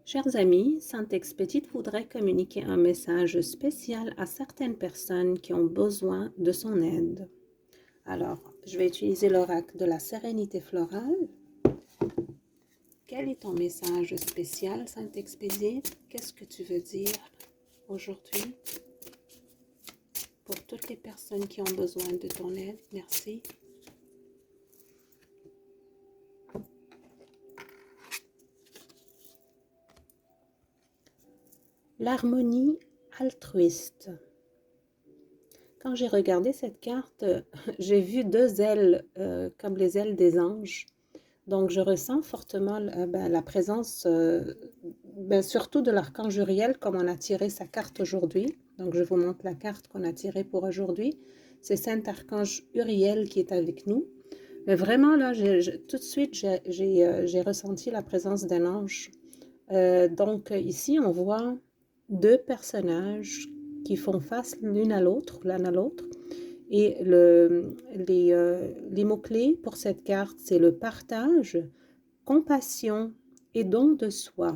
Chers amis, Sainte Expédite voudrait communiquer un message spécial à certaines personnes qui ont besoin de son aide. Alors, je vais utiliser l'oracle de la sérénité florale. Quel est ton message spécial, Sainte Expédite? Qu'est-ce que tu veux dire aujourd'hui pour toutes les personnes qui ont besoin de ton aide? Merci. L'harmonie altruiste. Quand j'ai regardé cette carte, j'ai vu deux ailes comme les ailes des anges. Donc, je ressens fortement la présence, surtout de l'archange Uriel, comme on a tiré sa carte aujourd'hui. Donc, je vous montre la carte qu'on a tirée pour aujourd'hui. C'est Saint-Archange Uriel qui est avec nous. Mais vraiment, là, tout de suite, j'ai ressenti la présence d'un ange. Donc, ici, on voit deux personnages qui font face l'un à l'autre. Et les mots-clés pour cette carte, c'est le partage, compassion et don de soi.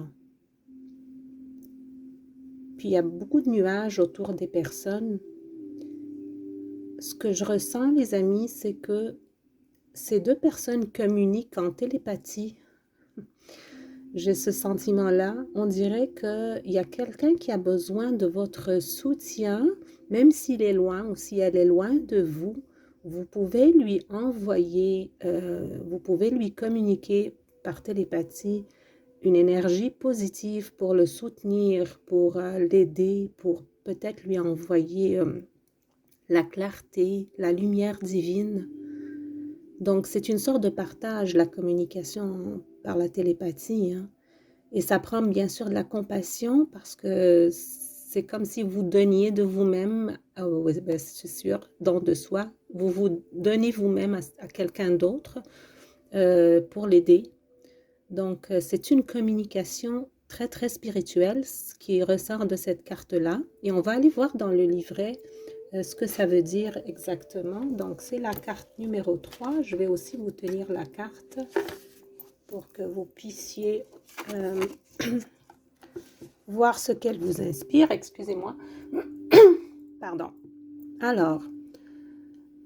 Puis il y a beaucoup de nuages autour des personnes. Ce que je ressens, les amis, c'est que ces deux personnes communiquent en télépathie. J'ai ce sentiment-là. On dirait qu'il y a quelqu'un qui a besoin de votre soutien, même s'il est loin ou si elle est loin de vous. Vous pouvez lui envoyer, vous pouvez lui communiquer par télépathie une énergie positive pour le soutenir, pour l'aider, pour peut-être lui envoyer la clarté, la lumière divine. Donc, c'est une sorte de partage, la communication par la télépathie, hein. Et ça prend bien sûr de la compassion parce que c'est comme si vous donniez de vous-même, c'est sûr, don de soi, vous vous donnez vous-même à quelqu'un d'autre pour l'aider. Donc, c'est une communication très, très spirituelle, ce qui ressort de cette carte-là. Et on va aller voir dans le livret ce que ça veut dire exactement. Donc, c'est la carte numéro 3. Je vais aussi vous tenir la carte pour que vous puissiez voir ce qu'elle vous inspire. Excusez-moi. Pardon. Alors,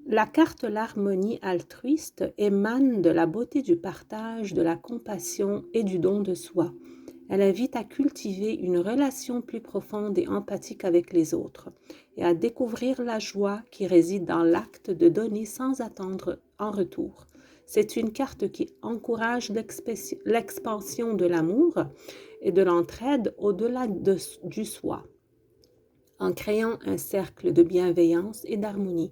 la carte l'harmonie altruiste émane de la beauté du partage, de la compassion et du don de soi. Elle invite à cultiver une relation plus profonde et empathique avec les autres et à découvrir la joie qui réside dans l'acte de donner sans attendre en retour. C'est une carte qui encourage l'expansion de l'amour et de l'entraide au-delà du soi, en créant un cercle de bienveillance et d'harmonie.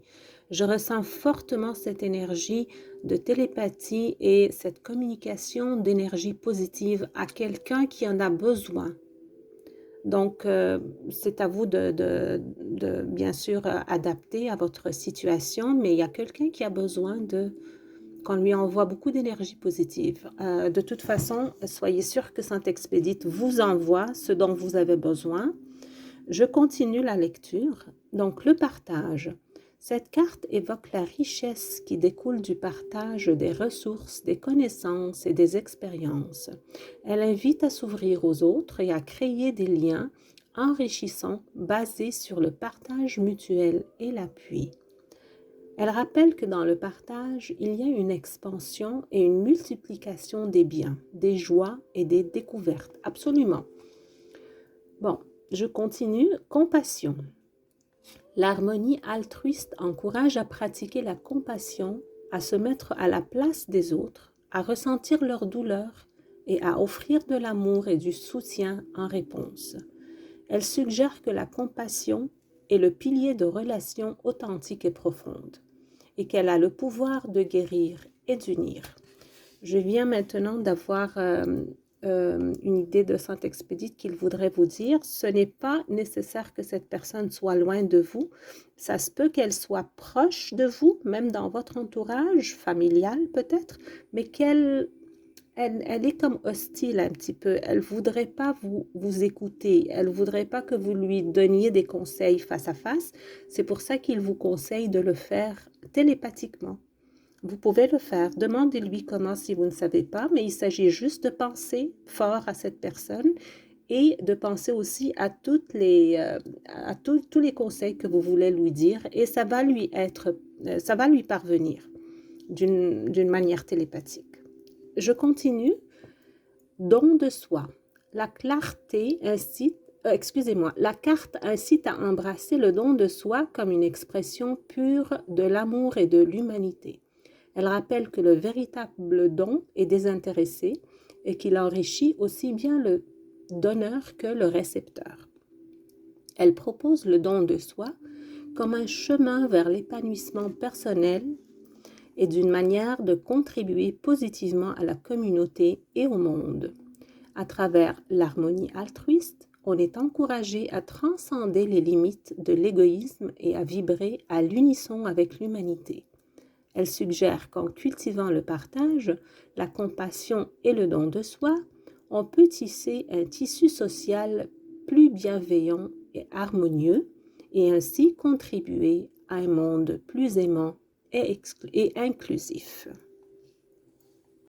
Je ressens fortement cette énergie de télépathie et cette communication d'énergie positive à quelqu'un qui en a besoin. Donc, c'est à vous de bien sûr, adapter à votre situation, mais il y a quelqu'un qui a besoin qu'on lui envoie beaucoup d'énergie positive. De toute façon, soyez sûr que Sainte Expédite vous envoie ce dont vous avez besoin. Je continue la lecture. Donc, le partage. Cette carte évoque la richesse qui découle du partage des ressources, des connaissances et des expériences. Elle invite à s'ouvrir aux autres et à créer des liens enrichissants basés sur le partage mutuel et l'appui. Elle rappelle que dans le partage, il y a une expansion et une multiplication des biens, des joies et des découvertes. Absolument. Bon, je continue. Compassion. L'harmonie altruiste encourage à pratiquer la compassion, à se mettre à la place des autres, à ressentir leur douleur et à offrir de l'amour et du soutien en réponse. Elle suggère que la compassion est le pilier de relations authentiques et profondes et qu'elle a le pouvoir de guérir et d'unir. Je viens maintenant d'avoir une idée de Sainte Expédite qu'il voudrait vous dire. Ce n'est pas nécessaire que cette personne soit loin de vous. Ça se peut qu'elle soit proche de vous, même dans votre entourage familial peut-être, mais elle est comme hostile un petit peu. Elle ne voudrait pas vous écouter. Elle ne voudrait pas que vous lui donniez des conseils face à face. C'est pour ça qu'il vous conseille de le faire télépathiquement. Vous pouvez le faire. Demandez-lui comment si vous ne savez pas, mais il s'agit juste de penser fort à cette personne et de penser aussi à tous les conseils que vous voulez lui dire et ça va lui parvenir d'une manière télépathique. Je continue. Don de soi. La carte incite à embrasser le don de soi comme une expression pure de l'amour et de l'humanité. Elle rappelle que le véritable don est désintéressé et qu'il enrichit aussi bien le donneur que le récepteur. Elle propose le don de soi comme un chemin vers l'épanouissement personnel et d'une manière de contribuer positivement à la communauté et au monde. À travers l'harmonie altruiste, on est encouragé à transcender les limites de l'égoïsme et à vibrer à l'unisson avec l'humanité. Elle suggère qu'en cultivant le partage, la compassion et le don de soi, on peut tisser un tissu social plus bienveillant et harmonieux et ainsi contribuer à un monde plus aimant et inclusif.